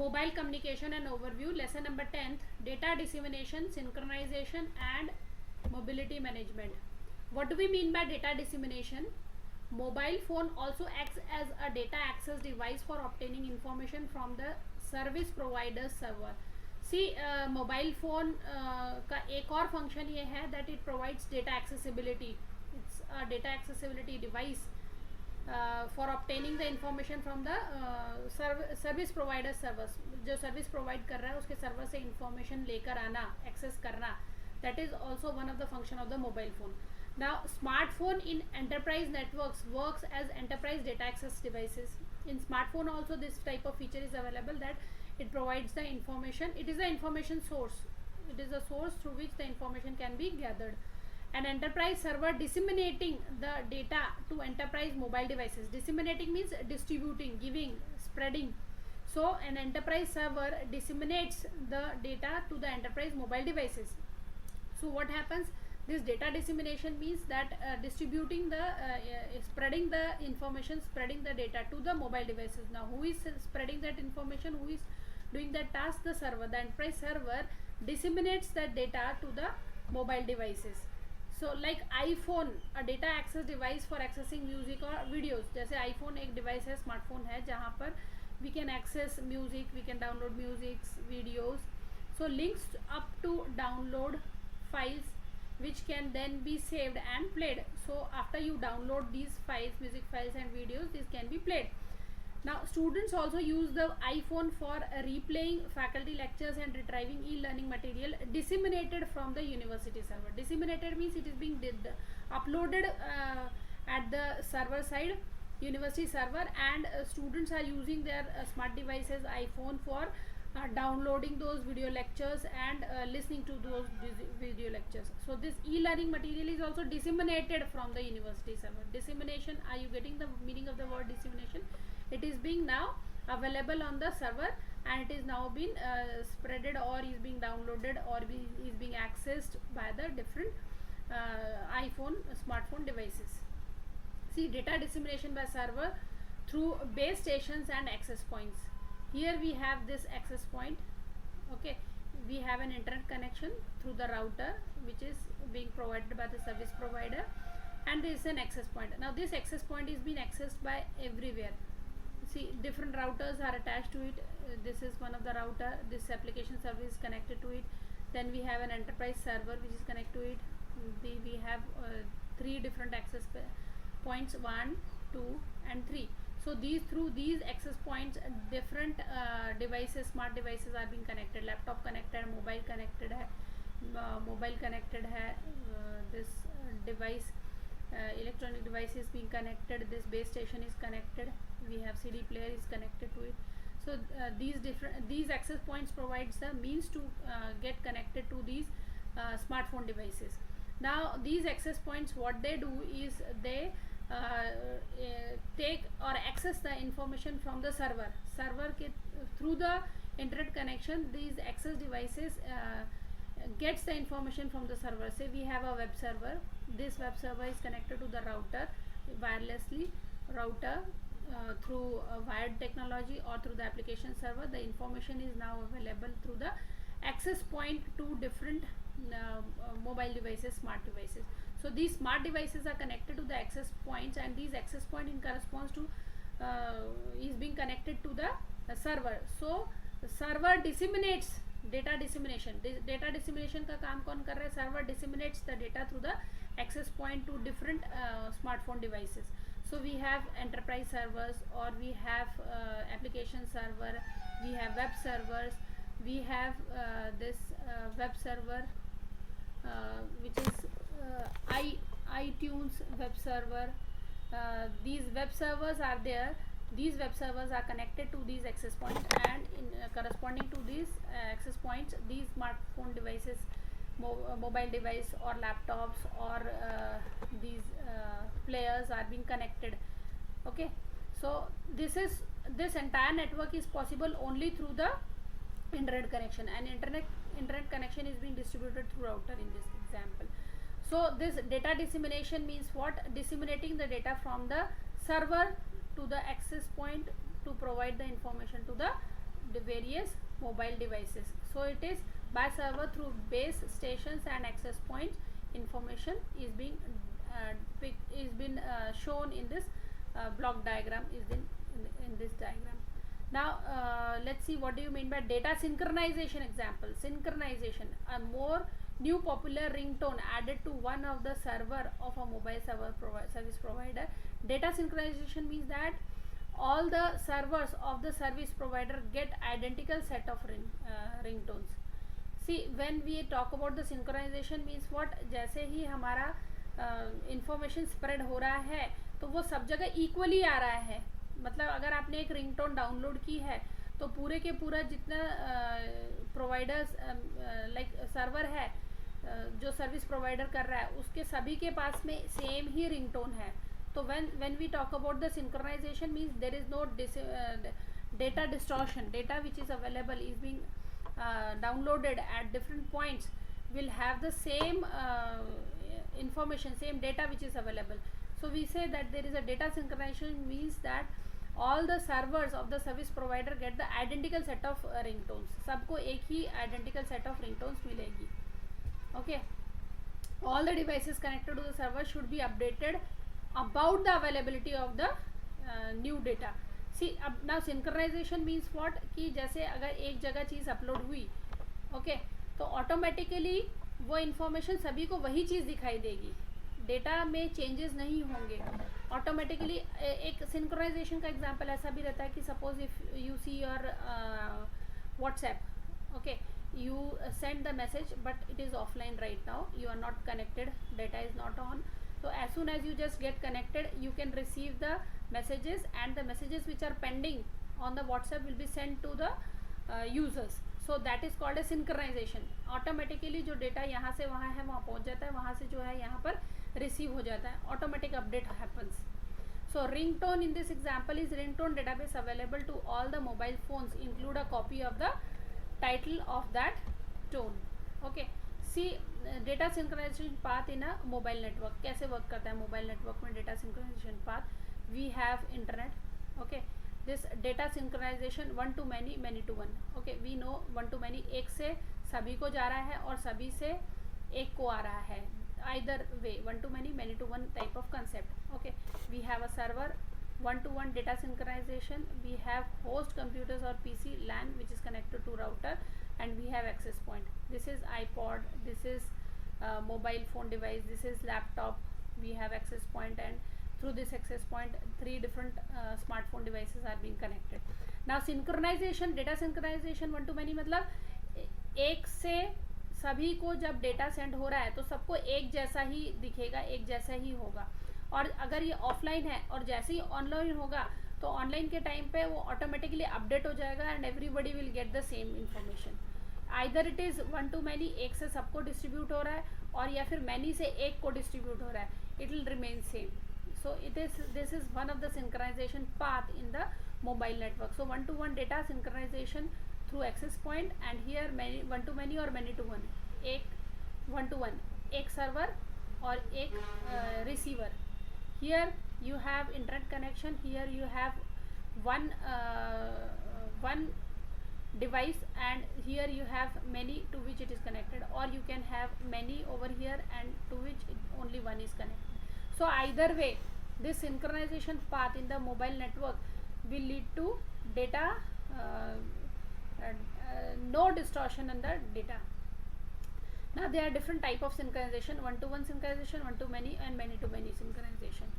Mobile communication and overview. Lesson number 10th. Data dissemination, synchronization and mobility management. What do we mean by data dissemination? Mobile phone also acts as a data access device for obtaining information from the service provider server. See, mobile phone का एक और function ये है that it provides data accessibility. It's a data accessibility device for obtaining the information from the service provider servers. जो service provide कर रहा है उसके सर्वर से इंफॉर्मेशन लेकर आना, एक्सेस करना, that is also one of the function of the mobile phone. Now, smartphone in enterprise networks works as enterprise data access devices. In smartphone also this type of feature is available, that it provides the information. It is the information source. It is a source through which the information can be gathered. An enterprise server disseminating the data to enterprise mobile devices. Disseminating means distributing, giving, spreading. So, an enterprise server disseminates the data to the enterprise mobile devices. So, what happens? This data dissemination means that distributing the spreading the information, spreading the data to the mobile devices. Now who is spreading that information, who is doing that task? The server. The enterprise server disseminates that data to the mobile devices. So like iPhone, a data access device for accessing music or videos. जैसे iPhone एक device है, smartphone है, जहाँ पर we can access music, we can download music, videos. So links up to download files which can then be saved and played. So after you download these files, music files and videos, these can be played. Now students also use the iPhone for replaying faculty lectures and retrieving e-learning material disseminated from the university server. Disseminated means it is being uploaded at the server side, university server, and students are using their smart devices, iPhone, for downloading those video lectures and listening to those video lectures. So this e-learning material is also disseminated from the university server. Dissemination, are you getting the meaning of the word dissemination? It is being now available on the server and it is now being spreaded or is being downloaded or is being accessed by the different iPhone, smartphone devices. See, data dissemination by server through base stations and access points. Here we have this access point. Okay, we have an internet connection through the router which is being provided by the service provider, and there is an access point. Now this access point is being accessed by everywhere. See, different routers are attached to it. This is one of the router. This application server is connected to it. Then we have an enterprise server which is connected to it. We have three different access points, 1, 2 and 3. So through these access points, different devices, smart devices are being connected. Laptop connected, mobile connected है, mobile connected है, this device, electronic device is being connected. This base station is connected. We have CD player is connected to it. So these access points provides the means to get connected to these smartphone devices. Now these access points, what they do is they take or access the information from the server के through the internet connection. These access devices gets the information from the server. Say we have a web server. This web server is connected to the router wirelessly, router through wired technology or through the application server. The information is now available through the access point to different mobile devices, smart devices. So these smart devices are connected to the access points, and these access point in corresponds to is being connected to the server. So the server disseminates data dissemination. Data dissemination का काम कौन कर रहा है? Server disseminates the data through the access point to different smartphone devices. So we have enterprise servers, or we have application server, we have web servers, we have this web server which is iTunes web server. These web servers are there. These web servers are connected to these access points, and in corresponding to these access points, these smartphone devices, mobile device or laptops or these players are being connected. Okay, so this entire network is possible only through the internet connection, and internet connection is being distributed through router in this example. So this data dissemination means what? Disseminating the data from the server to the access point to provide the information to the the various mobile devices. So it is by server through base stations and access points. Information is being shown in this block diagram, is in this diagram. Now let's see what do you mean by data synchronization example. Synchronization, a more new popular ringtone added to one of the server of a mobile service provider. Data synchronization means that all the servers of the service provider get identical set of ringtones. See, when we talk about the synchronization means what, जैसे ही हमारा information spread हो रहा है तो वो सब जगह equally आ रहा है. मतलब अगर आपने एक रिंगटोन डाउनलोड की है तो पूरे के पूरा जितना प्रोवाइडर्स लाइक सर्वर है जो सर्विस प्रोवाइडर कर रहा है उसके सभी के पास में सेम ही रिंगटोन है. तो when we talk about the synchronization means there is no data distortion. Data which is available is being downloaded at different points will have the same information, same data which is available. So we say that there is a data synchronization means that all the servers of the service provider get the identical set of ringtones. सबको एक ही identical set of ringtones मिलेगी. Okay. All the devices connected to the server should be updated about the availability of the new data. See, now synchronization means what, कि जैसे अगर एक जगह चीज़ upload हुई, okay, तो ऑटोमेटिकली वो इन्फॉर्मेशन सभी को वही चीज़ दिखाई देगी, डेटा में चेंजेस नहीं होंगे ऑटोमेटिकली. एक सिंक्रोनाइजेशन का एग्जांपल ऐसा भी रहता है कि suppose if you see your WhatsApp, okay, you send the message but it is offline right now, you are not connected, data is not on. So as soon as you just get connected you can receive the messages, and the messages which are pending on the WhatsApp will be sent to the users. So that is called a synchronization. Automatically जो data यहाँ से वहाँ है वहाँ पहुँच जाता है, वहाँ से जो है यहाँ पर receive हो जाता है, automatic update happens. So ringtone in this example is ringtone database available to all the mobile phones, include a copy of the title of that tone. Okay, see data synchronization path in a mobile network. कैसे work करता है mobile network में data synchronization path? We have internet. Okay, this data synchronization one to many, many to one. Okay, we know one to many, एक से सभी को जा रहा है और सभी से एक को आ रहा है. Either way, one to many, many to one type of concept. Okay, we have a server, one-to-one data synchronization. We have host computers or PC LAN which is connected to router, and we have access point. This is iPod, this is mobile phone device, this is laptop. We have access point, and through this access point 3 different smartphone devices are being connected. Now synchronization, data synchronization one to many मतलब एक से सभी को जब data send हो रहा है तो सबको एक जैसा ही दिखेगा, एक जैसा ही होगा. और अगर ये ऑफलाइन है और जैसे ही ऑनलाइन होगा तो ऑनलाइन के टाइम पे वो ऑटोमेटिकली अपडेट हो जाएगा and everybody will get the same information. Either it is one to many, एक से सबको डिस्ट्रीब्यूट हो रहा है, और या फिर मैनी से एक को डिस्ट्रीब्यूट हो रहा है, it will remain same. So this is one of the synchronization path in the mobile network. So one to one data synchronization through access point, and here many one to many और many to one. एक one to one, एक server और एक receiver. Here you have internet connection, here you have one device, and here you have many to which it is connected, or you can have many over here and to which only one is connected. So either way this synchronization path in the mobile network will lead to data no distortion in the data. Now there are different type of synchronization: one to one synchronization, one to many, and many to many synchronization.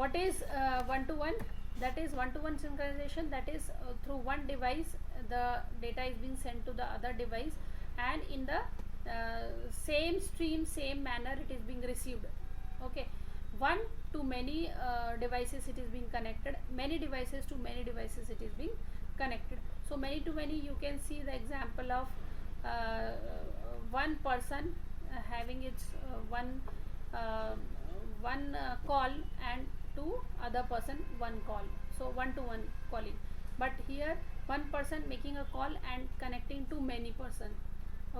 What is one to one? That is one to one synchronization, that is through one device the data is being sent to the other device, and in the same stream, same manner it is being received. Okay, one to many devices it is being connected, many devices to many devices it is being connected. So many to many, you can see the example of one person having its one call, and to other person one call, so one to one calling. But here one person making a call and connecting to many person.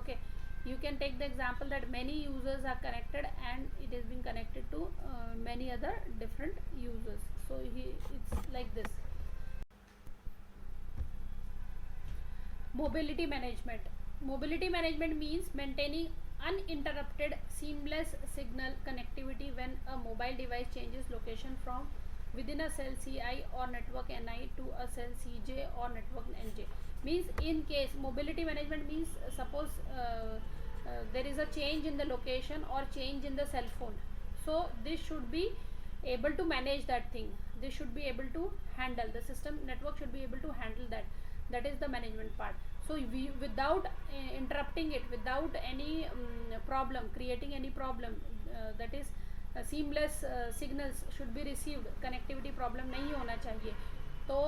Okay, you can take the example that many users are connected and it is being connected to many other different users. So it's like this. Mobility management. Mobility management means maintaining uninterrupted seamless signal connectivity when a mobile device changes location from within a cell CI or network NI to a cell CJ or network NJ. Means in case mobility management means suppose there is a change in the location or change in the cell phone, so this should be able to manage that thing. This should be able to handle, the system network should be able to handle that. That is the management part. So we, without interrupting it, without any problem, creating any problem, that is seamless signals should be received, connectivity problem नहीं होना चाहिए. तो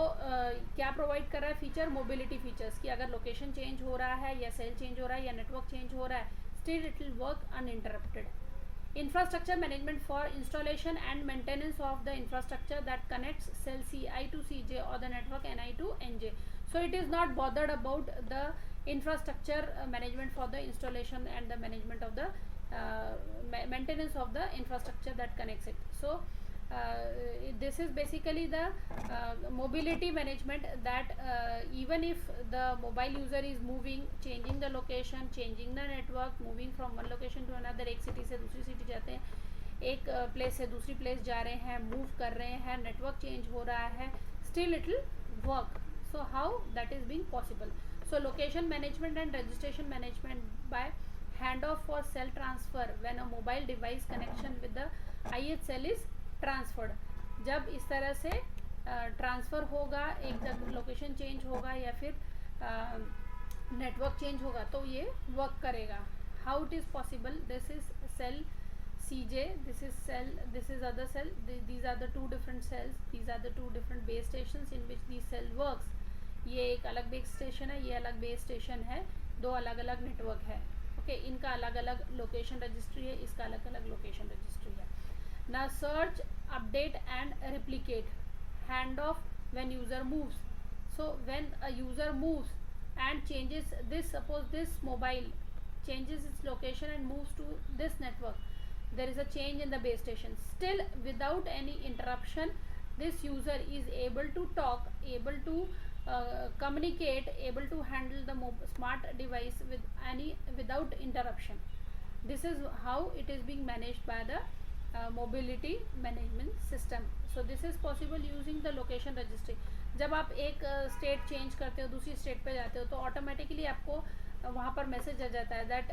क्या provide कर रहा है feature? Mobility features, कि अगर लोकेशन चेंज हो रहा है या सेल चेंज हो रहा है या नेटवर्क चेंज हो रहा है, still it will work uninterrupted. Infrastructure management for installation and maintenance of the infrastructure that connects cell CI to CJ or the network NI to NJ. So it is not bothered about the infrastructure management for the installation and the management of the maintenance of the infrastructure that connects it. So this is basically the mobility management, that even if the mobile user is moving, changing the location, changing the network, moving from one location to another, एक city से दूसरी city जाते हैं, एक place से दूसरी place जा रहे हैं, मूव कर रहे हैं, नेटवर्क चेंज हो रहा है, still it will work. So how that is being possible? So location management and registration management by handoff for cell transfer when a mobile device connection with the IH cell is transferred. जब इस तरह से transfer होगा, एक जगह location change होगा या फिर नेटवर्क चेंज होगा, तो ये वर्क करेगा. How it is possible? This is cell CJ, this is cell, this is other cell, these are the two different cells, these are the two different base stations in which the cell works. ये एक अलग base station है, ये अलग base station है, दो अलग अलग नेटवर्क है. ओके, इनका अलग अलग लोकेशन रजिस्ट्री है, इसका अलग अलग लोकेशन रजिस्ट्री है. Now search, update and replicate. Handoff when user moves. So when a user moves and changes this, suppose this mobile changes its location and moves to this network, there is a change in the base station. Still without any interruption, this user is able to talk, able to communicate, able to handle the smart device without interruption. This is how it is being managed by the mobility management system. So this is possible using the location registry. जब आप एक state change करते हो, दूसरी state पे जाते हो, तो ऑटोमेटिकली आपको वहाँ पर मैसेज आ जाता है that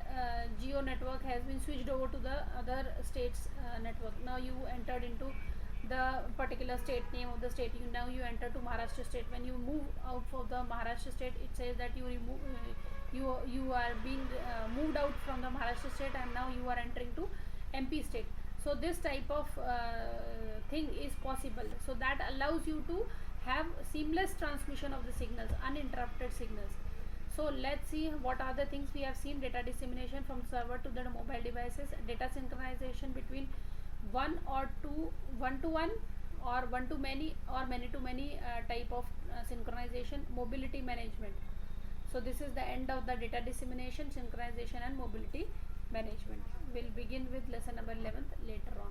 Jio network has been switched over to the other states network. Now you entered into the particular state, name of the state, now you enter to Maharashtra state. When you move out for the Maharashtra state, it says that you are being moved out from the Maharashtra state and now you are entering to MP state. So this type of thing is possible. So that allows you to have seamless transmission of the signals, uninterrupted signals. So let's see what are the things we have seen. Data dissemination from server to the mobile devices, data synchronization between one to one or one to many or many to many type of synchronization, mobility management. So this is the end of the data dissemination, synchronization and mobility management. We'll begin with lesson number 11th later on.